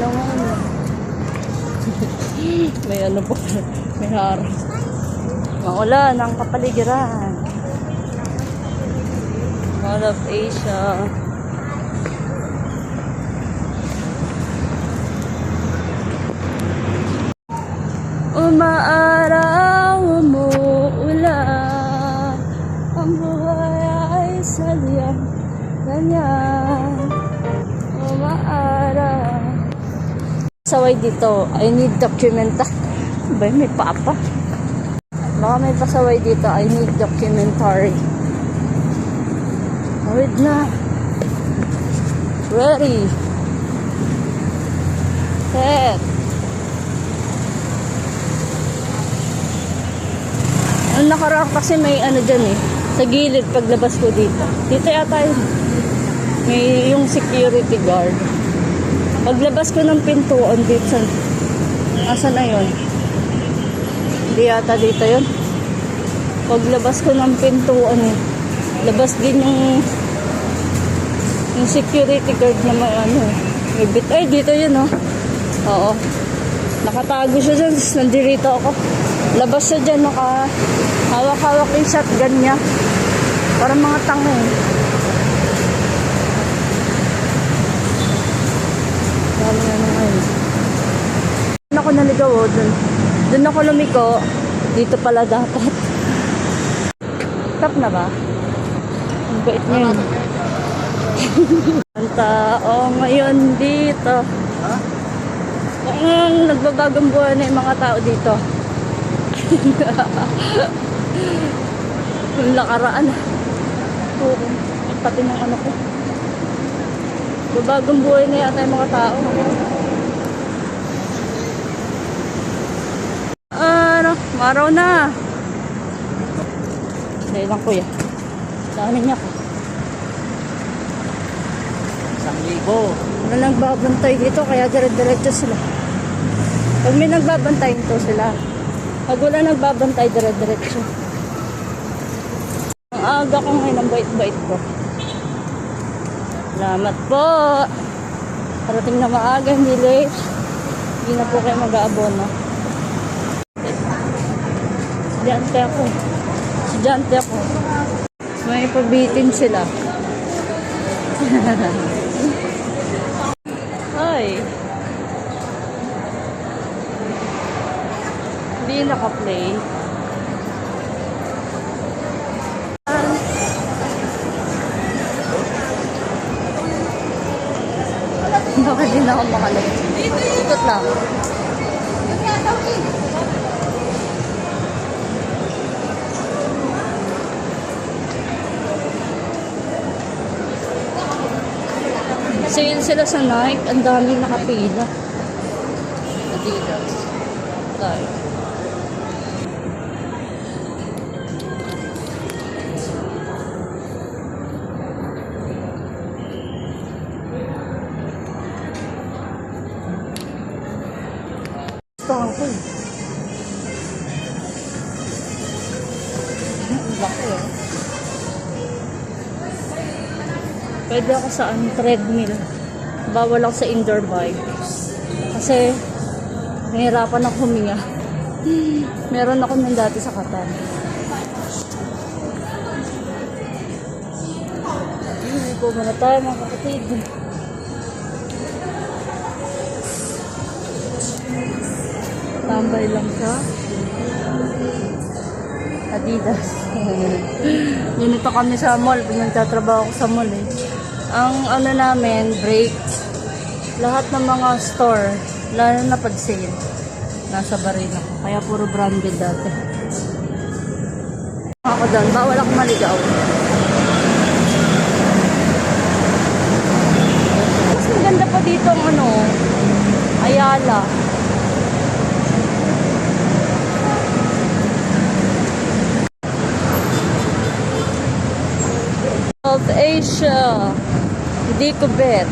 naman. May ano po, may harap. Maulan ang kapaligiran. Mall of Asia. Umaaraw, umuulan, ang buhay ay sadyang ganyan. Umaaraw. Pasaway dito, I need documenta. Ba, may papa. Baka may pasaway dito, I need documentary. Wait na. Ready. Set. Ang nakaraan kasi may ano dyan eh. Sa gilid paglabas ko dito. Dito yata yun. May yung security guard. Paglabas ko ng pintuan dito. Asan na yun? Hindi yata dito yun. Paglabas ko ng pintuan eh. Labas din yung security guard na may ano. May bit. Ay, dito yun oh. Oo. Nakatago siya dyan. Nandirito ako. Labas siya dyan. Hawak-hawak yung shotgun niya. Parang mga tanga eh. Dami na ngayon. Doon ako naligaw oh. Doon ako lumiko. Dito pala dapat. Stop na ba? Ang bait niya yun. Ang tao ngayon dito. Nagbabagong buhay na yung mga tao dito. Yung nakaraan. Pati ng ano ko. Nagbabagong buhay na yata yung mga tao. Maraw na. Dahil lang kuya. Dami niya ko. 1,000. Wala nagbabantay dito kaya dire-diretso sila. Pag may nagbabantay ito sila. Pag wala nagbabantay dire-diretso. Ang aga ko ngayon ang bait-bait ko. Salamat po. Parating na maaga, hindi late. Hindi na po kayo mag-aabono. Estudyante ako. Estudyante ako. May pabitin sila. Ay. Hindi naka-play. Bakit din ako makalag? Ikot lang. Sale sila sa Nike. Ang daming nakapila. Adidas. Tayo. Gusto ko eh. Ang laki eh. Pwede ako sa treadmill. Bawal ako sa indoor bike. Kasi nahihirapan ako huminga. Meron ako nun dati sa Qatar. Hindi po muna tayo mga kapatid. Tambay lang siya. Adidas. Ganito kami sa mall. Pinagtatrabaho ko sa mall eh. Ang ano namin, break. Lahat ng mga store, lalo na pag sale, nasa barin ako. Kaya puro branded dati. Ako doon, bawal ako maligaw. Mas maganda pa dito ang ano, Ayala. South Asia. Hindi ko bet.